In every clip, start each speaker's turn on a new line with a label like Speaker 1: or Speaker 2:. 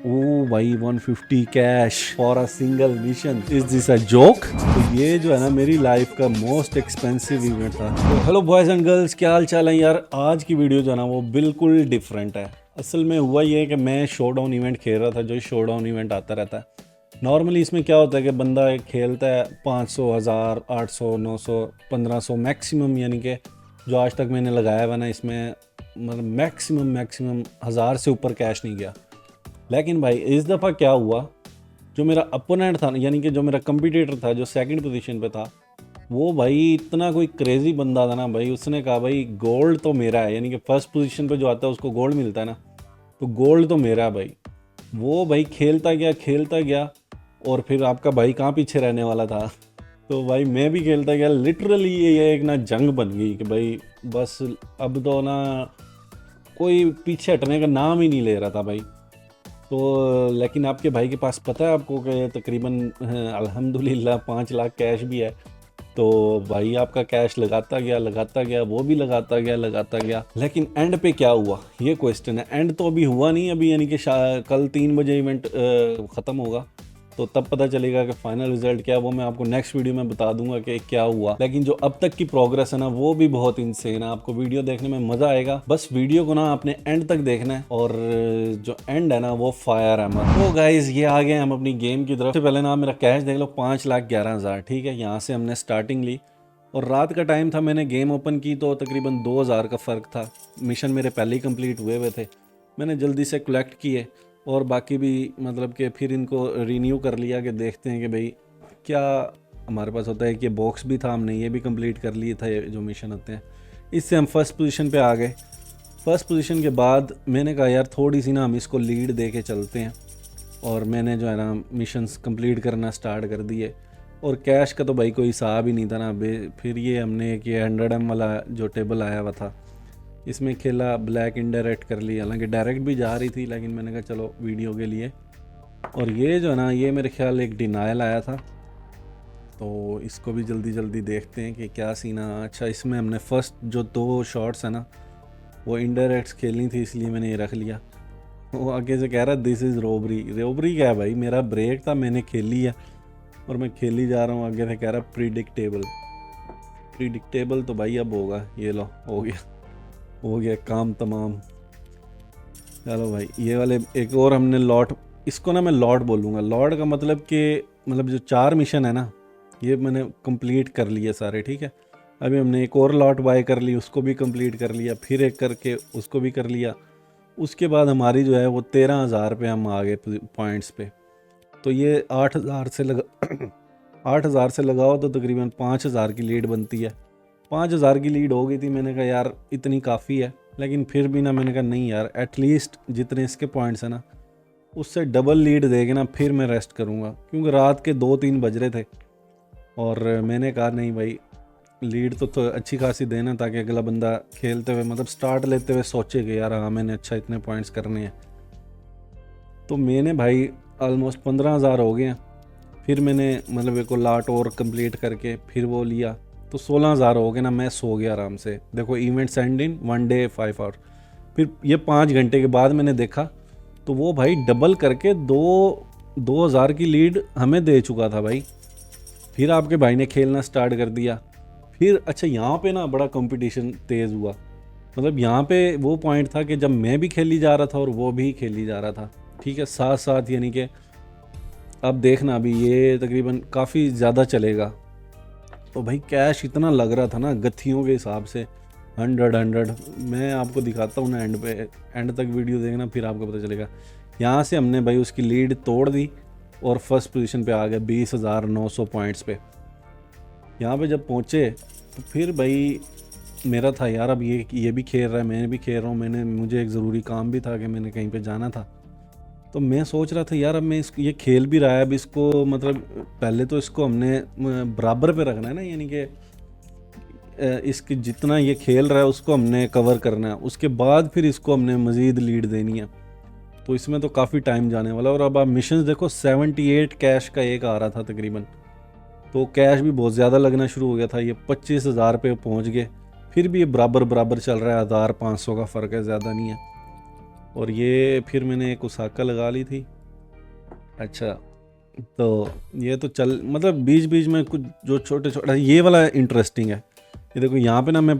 Speaker 1: ओ भाई 150 cash for a single mission, is this a joke? तो ये जो है ना मेरी लाइफ का मोस्ट एक्सपेंसिव इवेंट था। तो हेलो बॉयज एंड गर्ल्स, क्या हाल चाल है यार। आज की वीडियो जो है ना वो बिल्कुल डिफरेंट है। असल में हुआ ये कि मैं शोडाउन इवेंट खेल रहा था, जो शोडाउन इवेंट आता रहता है। नॉर्मली इसमें क्या होता है कि बंदा खेलता है 500, 1000, 800, 900, 1500 मैक्सिमम, यानी कि जो आज तक मैंने लगाया हुआ ना इसमें मतलब मैक्सिमम 1000 से ऊपर कैश नहीं गया। लेकिन भाई इस दफ़ा क्या हुआ, जो मेरा अपोनेंट था यानी कि जो मेरा कंपटीटर था जो सेकंड पोजीशन पे था, वो भाई इतना कोई क्रेजी बंदा था ना भाई। उसने कहा भाई गोल्ड तो मेरा है, यानी कि फर्स्ट पोजीशन पे जो आता है उसको गोल्ड मिलता है ना, तो गोल्ड तो मेरा है भाई। वो भाई खेलता गया और फिर आपका भाई कहाँ पीछे रहने वाला था। तो भाई मैं भी खेलता गया। लिटरली ये एक ना जंग बन गई कि भाई बस अब तो ना कोई पीछे हटने का नाम ही नहीं ले रहा था भाई। तो लेकिन आपके भाई के पास पता है आपको कि तकरीबन अल्हम्दुलिल्लाह 5 लाख कैश भी है। तो भाई आपका कैश लगाता गया, वो भी लगाता गया। लेकिन एंड पे क्या हुआ ये क्वेश्चन है। एंड तो अभी हुआ नहीं अभी, यानी कि कल 3 बजे इवेंट ख़त्म होगा, तो तब पता चलेगा कि फाइनल रिजल्ट क्या है। वो मैं आपको नेक्स्ट वीडियो में बता दूंगा कि क्या हुआ। लेकिन जो अब तक की प्रोग्रेस है ना वो भी बहुत इनसेन है। आपको वीडियो देखने में मजा आएगा। बस वीडियो को ना आपने एंड तक देखना है, और जो एंड है ना वो फायर है मत। तो गाइज ये आ गए हम अपनी गेम की तरफ। सबसे पहले ना मेरा कैश देख लो, 5,11,000। ठीक है, यहाँ से हमने स्टार्टिंग ली और रात का टाइम था। मैंने गेम ओपन की तो तकरीबन 2,000 का फ़र्क था। मिशन मेरे पहले ही कंप्लीट हुए थे, मैंने जल्दी से कलेक्ट किए और बाकी भी मतलब कि फिर इनको रीन्यू कर लिया कि देखते हैं कि भाई क्या हमारे पास होता है। कि बॉक्स भी था, हमने ये भी कंप्लीट कर लिए था, ये जो मिशन होते हैं। इससे हम फर्स्ट पोजीशन पे आ गए। फर्स्ट पोजीशन के बाद मैंने कहा यार थोड़ी सी ना हम इसको लीड दे के चलते हैं, और मैंने जो है ना मिशंस कंप्लीट करना स्टार्ट कर दिए। और कैश का तो भाई कोई हिसाब ही नहीं था ना। फिर ये हमने एक ये 100M वाला जो टेबल आया हुआ था इसमें खेला, ब्लैक इनडायरेक्ट कर ली। हालांकि डायरेक्ट भी जा रही थी, लेकिन मैंने कहा चलो वीडियो के लिए। और ये जो है ना ये मेरे ख्याल एक डिनायल आया था, तो इसको भी जल्दी जल्दी देखते हैं कि क्या सीना। अच्छा, इसमें हमने फर्स्ट जो 2 शॉट्स है ना वो इनडायरेक्ट्स खेलनी थी, इसलिए मैंने ये रख लिया। वो आगे से कह रहा है दिस इज़ रोबरी। रोबरी क्या है भाई, मेरा ब्रेक था, मैंने खेली है और मैं खेली जा रहा हूँ। आगे से कह रहा प्रिडिक्टेबल। प्रिडिक्टेबल तो भाई अब होगा। ये लो, हो गया काम तमाम। चलो भाई ये वाले एक और हमने लॉट, इसको ना मैं लॉट बोलूँगा। लॉट का मतलब कि मतलब जो 4 मिशन है ना ये मैंने कंप्लीट कर लिए सारे। ठीक है, अभी हमने एक और लॉट बाय कर ली, उसको भी कंप्लीट कर लिया, फिर एक करके उसको भी कर लिया। उसके बाद हमारी जो है वो 13,000 पे हम आ गए पॉइंट्स पे। तो ये 8,000 से लगा 8,000 से लगाओ तो तकरीबन 5,000 की लीड बनती है। 5,000 की लीड हो गई थी। मैंने कहा यार इतनी काफ़ी है, लेकिन फिर भी ना मैंने कहा नहीं यार, एटलीस्ट जितने इसके पॉइंट्स हैं ना उससे डबल लीड देके ना फिर मैं रेस्ट करूँगा, क्योंकि रात के 2-3 बज रहे थे। और मैंने कहा नहीं भाई, लीड तो अच्छी खासी देना, ताकि अगला बंदा खेलते हुए मतलब स्टार्ट लेते हुए सोचे कि यार हाँ मैंने अच्छा इतने पॉइंट्स करने हैं। तो मैंने भाई ऑलमोस्ट 15,000 हो गए हैं। फिर मैंने मतलब एक लाट और कंप्लीट करके फिर वो लिया, तो 16,000 हो गए ना। मैं सो गया आराम से। देखो events and in 1 day 5 hour. फिर ये 5 घंटे के बाद मैंने देखा तो वो भाई डबल करके 2,000 की लीड हमें दे चुका था भाई। फिर आपके भाई ने खेलना स्टार्ट कर दिया। फिर अच्छा यहाँ पे ना बड़ा कंपटीशन तेज़ हुआ। मतलब यहाँ पे वो पॉइंट था कि जब मैं भी खेली जा रहा था और वो भी खेली जा रहा था, ठीक है, साथ साथ। यानी कि अब देखना अभी ये तकरीबन काफ़ी ज़्यादा चलेगा। तो भाई कैश इतना लग रहा था ना गत्थियों के हिसाब से, 100 मैं आपको दिखाता हूँ ना एंड पे। एंड तक वीडियो देखना, फिर आपको पता चलेगा। यहाँ से हमने भाई उसकी लीड तोड़ दी और फर्स्ट पोजीशन पे आ गए 20,900 पॉइंट्स पे। यहाँ पे जब पहुँचे तो फिर भाई मेरा था यार अब ये भी खेल रहा है, मैं भी खेल रहा हूँ। मुझे एक ज़रूरी काम भी था कि मैंने कहीं पे जाना था। तो मैं सोच रहा था यार अब मैं ये खेल भी रहा है, अब इसको मतलब पहले तो इसको हमने बराबर पे रखना है ना, यानी कि इसकी जितना ये खेल रहा है उसको हमने कवर करना है। उसके बाद फिर इसको हमने मज़ीद लीड देनी है। तो इसमें तो काफ़ी टाइम जाने वाला। और अब आप मिशन देखो, 78 कैश का एक आ रहा था तकरीबन। तो कैश भी बहुत ज़्यादा लगना शुरू हो गया था। ये 25,000 पे पहुँच गए। फिर भी ये बराबर बराबर चल रहा है, 1,500 का फ़र्क है, ज़्यादा नहीं है। और ये फिर मैंने एक उसाका लगा ली थी। अच्छा, तो ये तो चल मतलब बीच बीच में कुछ जो छोटे छोटे, ये वाला इंटरेस्टिंग है। ये देखो यहाँ पे ना मैं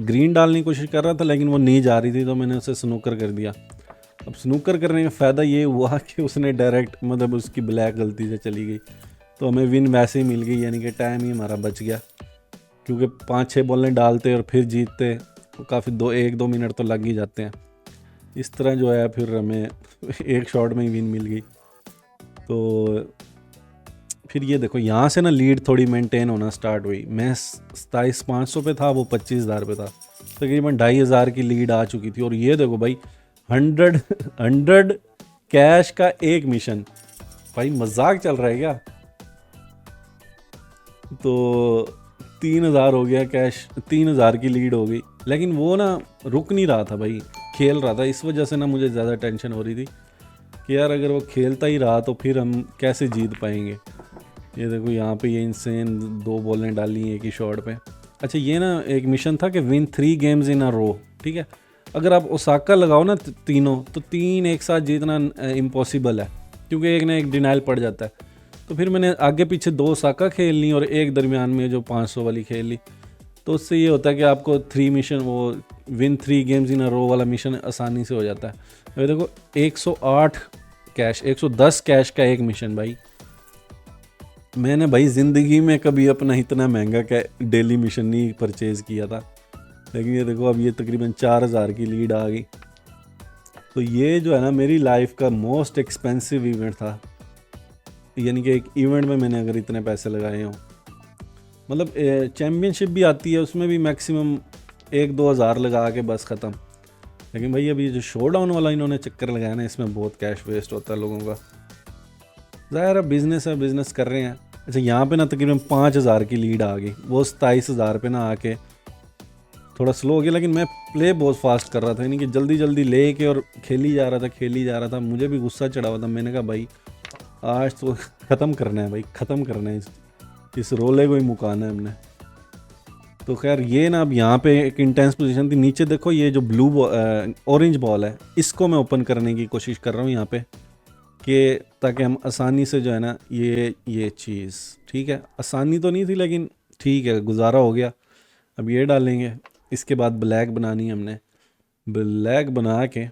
Speaker 1: ग्रीन डालने की कोशिश कर रहा था लेकिन वो नहीं जा रही थी, तो मैंने उसे स्नूकर कर दिया। अब स्नूकर करने का फ़ायदा ये हुआ कि उसने डायरेक्ट मतलब उसकी ब्लैक गलती से चली गई, तो हमें विन वैसे ही मिल गई, यानी कि टाइम ही हमारा बच गया। क्योंकि 5-6 बॉलें डालते और फिर जीतते तो काफ़ी 1-2 मिनट तो लग ही जाते हैं। इस तरह जो है फिर हमें एक शॉट में ही विन मिल गई। तो फिर ये देखो यहाँ से ना लीड थोड़ी मेंटेन होना स्टार्ट हुई। मैं 27,500 पे था, वो 25,000 पे था, तकरीबन 2,500 की लीड आ चुकी थी। और ये देखो भाई 100 कैश का एक मिशन, भाई मजाक चल रहा है क्या। तो 3,000 हो गया कैश, 3,000 की लीड हो गई। लेकिन वो ना रुक नहीं रहा था भाई, खेल रहा था। इस वजह से ना मुझे ज़्यादा टेंशन हो रही थी कि यार अगर वो खेलता ही रहा तो फिर हम कैसे जीत पाएंगे। ये देखो यहाँ पे ये इंसेन 2 बॉलें डाली एक ही शॉट पे। अच्छा, ये ना एक मिशन था कि विन 3 गेम्स इन अ रो, ठीक है। अगर आप ओसाका लगाओ ना तीनों, तो 3 एक साथ जीतना इम्पॉसिबल है, क्योंकि एक ना एक डिनाइल पड़ जाता है। तो फिर मैंने आगे पीछे 2 ओसाका खेल ली और एक दरमियान में जो 500 वाली खेल ली। तो उससे ये होता है कि आपको 3 मिशन, वो विन 3 गेम्स इन अ रो वाला मिशन आसानी से हो जाता है। अभी देखो 108 कैश, 110 कैश का एक मिशन। भाई मैंने भाई ज़िंदगी में कभी अपना इतना महंगा डेली मिशन नहीं परचेज़ किया था। लेकिन ये देखो अब ये तकरीबन 4,000 की लीड आ गई। तो ये जो है ना मेरी लाइफ का मोस्ट एक्सपेंसिव इवेंट था, यानी कि एक इवेंट में मैंने अगर इतने पैसे लगाए हों। मतलब चैम्पियनशिप भी आती है, उसमें भी मैक्सिमम 1-2 हज़ार लगा के बस ख़त्म। लेकिन भाई अभी जो शो डाउन वाला इन्होंने चक्कर लगाया ना, इसमें बहुत कैश वेस्ट होता है लोगों का। ज़ाहिर है बिज़नेस है, बिज़नेस कर रहे हैं। अच्छा, यहाँ पे ना तकरीबन 5,000 की लीड आ गई। वो 27,000 पे ना आके थोड़ा स्लो हो गया, लेकिन मैं प्ले बहुत फास्ट कर रहा था, यानी कि जल्दी जल्दी ले के और खेली जा रहा था। मुझे भी गुस्सा चढ़ा हुआ था। मैंने कहा भाई आज तो ख़त्म करना है भाई, ख़त्म करना है, इस रोले को ही मुकाना है हमने। तो खैर ये ना अब यहाँ पे एक इंटेंस पोजीशन थी। नीचे देखो ये जो ऑरेंज बॉल है, इसको मैं ओपन करने की कोशिश कर रहा हूँ यहाँ पे, कि ताकि हम आसानी से जो है ना ये चीज़, ठीक है, आसानी तो नहीं थी लेकिन ठीक है, गुजारा हो गया। अब ये डालेंगे, इसके बाद ब्लैक बनानी है हमने। ब्लैक बना के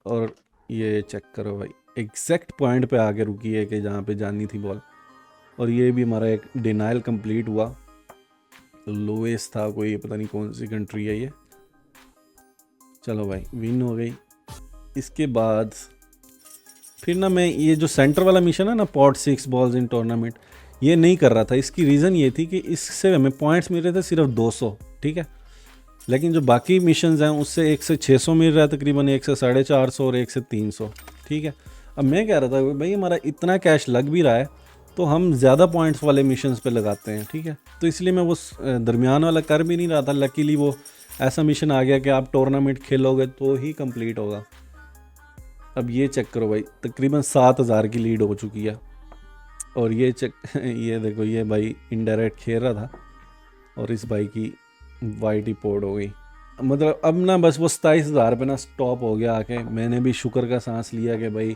Speaker 1: और ये चेक करो भाई, एग्जैक्ट पॉइंट पे आके रुकी है कि जहाँ पे जानी थी बॉल। और ये भी हमारा एक डिनाइल कंप्लीट हुआ। लोएस्ट था कोई, पता नहीं कौन सी कंट्री है ये। चलो भाई विन हो गई। इसके बाद फिर ना मैं ये जो सेंटर वाला मिशन है ना, पॉट 6 बॉल्स इन टूर्नामेंट, ये नहीं कर रहा था। इसकी रीज़न ये थी कि इससे हमें पॉइंट्स मिल रहे थे सिर्फ 200, ठीक है। लेकिन जो बाकी मिशंस हैं उससे 1 से 600 मिल रहा है तकरीबन, 1 से 450 और 1 से 300, ठीक है। अब मैं कह रहा था भाई हमारा इतना कैश लग भी रहा है तो हम ज़्यादा पॉइंट्स वाले मिशंस पे लगाते हैं, ठीक है। तो इसलिए मैं वो दरमियान वाला कर भी नहीं रहा था। लकीली वो ऐसा मिशन आ गया कि आप टूर्नामेंट खेलोगे तो ही कंप्लीट होगा। अब ये चेक करो भाई, तकरीबन 7,000 की लीड हो चुकी है। और ये ये देखो, ये भाई इनडायरेक्ट खेल रहा था और इस भाई की वाइट ही पोर्ट हो गई। मतलब अब ना बस वो 27,000 पे ना स्टॉप हो गया आके। मैंने भी शुक्र का सांस लिया कि भाई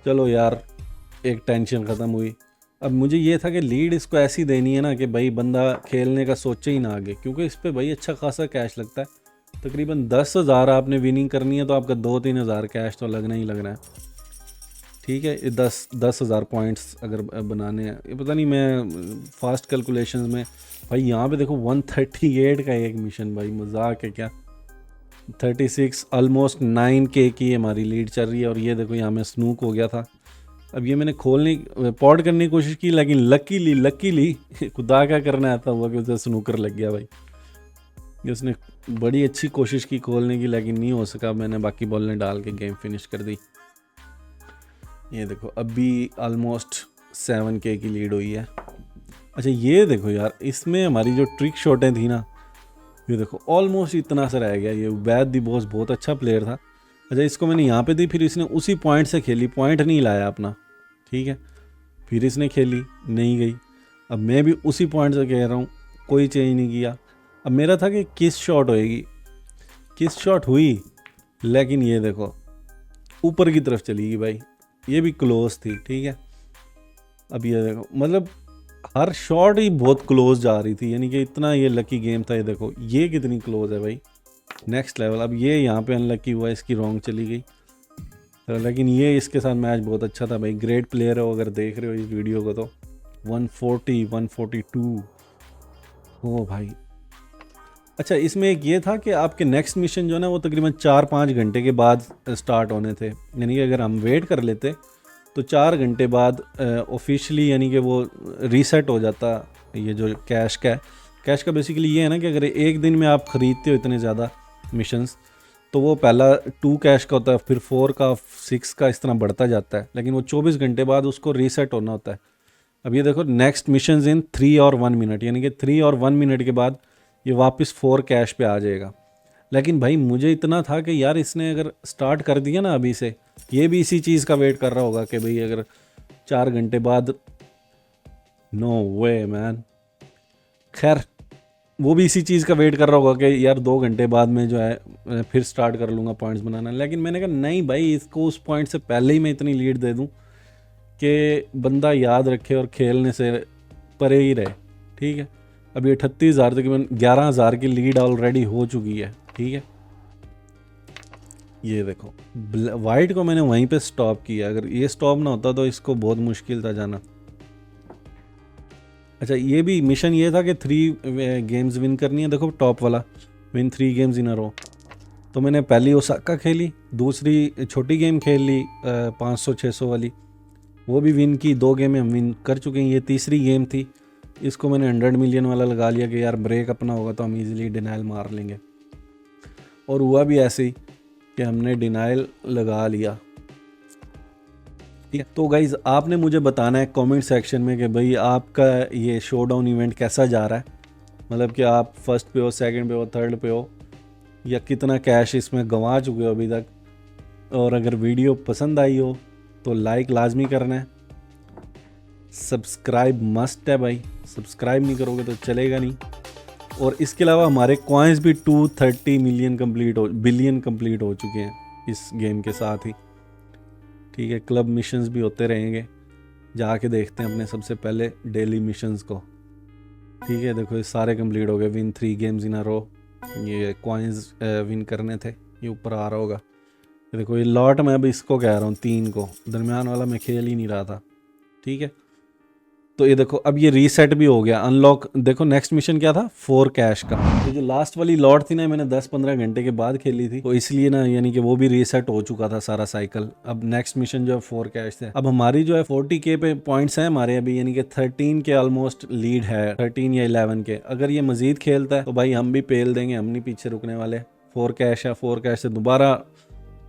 Speaker 1: चलो यार, एक टेंशन ख़त्म हुई। अब मुझे ये था कि लीड इसको ऐसी देनी है ना कि भाई बंदा खेलने का सोचे ही ना आगे, क्योंकि इस पर भाई अच्छा खासा कैश लगता है। तकरीबन 10,000 आपने विनिंग करनी है तो आपका 2-3 हज़ार कैश तो लगना ही लगना है, ठीक है। ये 10,000 पॉइंट्स अगर बनाने हैं, ये पता नहीं मैं फास्ट कैलकुलेशंस में। भाई यहाँ पे देखो 138 का एक मिशन, भाई मजाक है क्या। 36 ऑलमोस्ट 9K की हमारी लीड चल रही है। और ये देखो यहाँ में स्नूक हो गया था। अब ये मैंने पॉड करने की कोशिश की, लेकिन लकीली खुदा का करना आता हुआ कि उसे स्नूकर लग गया भाई। ये उसने बड़ी अच्छी कोशिश की खोलने की, लेकिन नहीं हो सका। मैंने बाकी बॉलें डाल के गेम फिनिश कर दी। ये देखो अभी ऑलमोस्ट 7K की लीड हुई है। अच्छा ये देखो यार, इसमें हमारी जो ट्रिक शॉटें थी ना, ये देखो ऑलमोस्ट इतना सा रह गया। ये उबैद दी बॉस बहुत अच्छा प्लेयर था। अच्छा इसको मैंने यहाँ पे दी, फिर इसने उसी पॉइंट से खेली, पॉइंट नहीं लाया अपना, ठीक है। फिर इसने खेली, नहीं गई। अब मैं भी उसी पॉइंट से कह रहा हूँ, कोई चेंज नहीं किया। अब मेरा था कि किस शॉट होएगी, किस शॉट हुई, लेकिन ये देखो ऊपर की तरफ चली गई भाई, ये भी क्लोज थी, ठीक है। अब ये देखो, मतलब हर शॉट ही बहुत क्लोज जा रही थी, यानी कि इतना ये लकी गेम था। ये देखो ये कितनी क्लोज है भाई, नेक्स्ट लेवल। अब ये यहाँ पे अनलकी हुआ, इसकी रॉन्ग चली गई, तो लेकिन ये इसके साथ मैच बहुत अच्छा था भाई। ग्रेट प्लेयर हो अगर देख रहे हो इस वीडियो को तो। 140 142 ओ भाई। अच्छा, इसमें एक ये था कि आपके नेक्स्ट मिशन जो है ना वो तकरीबन 4-5 घंटे के बाद स्टार्ट होने थे, यानी कि अगर हम वेट कर लेते तो 4 घंटे बाद ऑफिशियली यानी कि वो रीसेट हो जाता। ये जो कैश का है, कैश का बेसिकली ये है ना कि अगर एक दिन में आप ख़रीदते हो इतने ज़्यादा मिशंस, तो वो पहला 2 कैश का होता है, फिर 4 का, 6 का, इस तरह बढ़ता जाता है, लेकिन वो 24 घंटे बाद उसको रीसेट होना होता है। अब ये देखो नेक्स्ट मिशंस इन 3 और 1 मिनट, यानी कि 3 और 1 मिनट के बाद ये वापस 4 कैश पे आ जाएगा। लेकिन भाई मुझे इतना था कि यार इसने अगर स्टार्ट कर दिया ना अभी से, ये भी इसी चीज़ का वेट कर रहा होगा कि भाई अगर 4 घंटे बाद, नो वे मैन। खैर वो भी इसी चीज़ का वेट कर रहा होगा कि यार 2 घंटे बाद में जो है फिर स्टार्ट कर लूँगा पॉइंट्स बनाना। लेकिन मैंने कहा नहीं भाई, इसको उस पॉइंट से पहले ही मैं इतनी लीड दे दूँ कि बंदा याद रखे और खेलने से परे ही रहे, ठीक है। अभी 38,000 तकरीबन 11,000 की लीड ऑलरेडी हो चुकी है, ठीक है। ये देखो वाइट को मैंने वहीं पे स्टॉप किया, अगर ये स्टॉप ना होता तो इसको बहुत मुश्किल था जाना। अच्छा, ये भी मिशन ये था कि 3 गेम्स विन करनी है। देखो टॉप वाला, विन 3 गेम्स इन अ रो। तो मैंने पहली ओसाका खेली, दूसरी छोटी गेम खेल ली 500-600 वाली, वो भी विन की। 2 गेमें हम विन कर चुके हैं। ये तीसरी गेम थी, इसको मैंने 100 मिलियन वाला लगा लिया कि यार ब्रेक अपना होगा तो हम इजीली डिनाइल मार लेंगे। और हुआ भी ऐसे ही कि हमने डिनाइल लगा लिया, ठीक है। तो गाइज़ आपने मुझे बताना है कमेंट सेक्शन में कि भाई आपका ये शो डाउन इवेंट कैसा जा रहा है, मतलब कि आप फर्स्ट पे हो, सेकंड पे हो, थर्ड पे हो, या कितना कैश इसमें गंवा चुके हो अभी तक। और अगर वीडियो पसंद आई हो तो लाइक लाजमी करना है, सब्सक्राइब मस्ट है भाई, सब्सक्राइब नहीं करोगे तो चलेगा नहीं। और इसके अलावा हमारे कॉइन्स भी 230 मिलियन बिलियन कंप्लीट हो चुके हैं इस गेम के साथ ही, ठीक है। क्लब मिशंस भी होते रहेंगे, जाके देखते हैं अपने सबसे पहले डेली मिशंस को, ठीक है। देखो ये सारे कंप्लीट हो गए, विन 3 गेम्स इन अ रो। ये कॉइन्स विन करने थे, ये ऊपर आ रहा होगा। ये देखो ये लॉट मैं अब इसको कह रहा हूँ 3 को, दरमियान वाला मैं खेल ही नहीं रहा था, ठीक है। तो ये देखो अब ये रीसेट भी हो गया, अनलॉक। देखो नेक्स्ट मिशन क्या था, 4 कैश का। तो जो लास्ट वाली लॉट थी ना, मैंने 10-15 घंटे के बाद खेली थी, तो इसलिए ना यानी कि वो भी रीसेट हो चुका था सारा साइकिल। अब नेक्स्ट मिशन जो है 4 कैश थे। अब हमारी जो है 40K पे पॉइंट्स हैं हमारे अभी, यानी कि 13 के ऑलमोस्ट लीड है, 13 या 11 के। अगर ये मजीद खेलता है तो भाई हम भी पेल देंगे, हम नहीं पीछे रुकने वाले। 4 कैश है, 4 कैश से दोबारा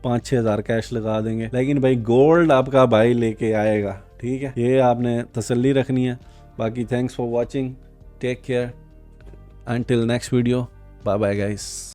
Speaker 1: 5-6 हज़ार कैश लगा देंगे। लेकिन भाई गोल्ड आपका भाई लेके आएगा, ठीक है। ये आपने तसल्ली रखनी है। बाकी thanks for watching, take care, until next video, bye bye guys.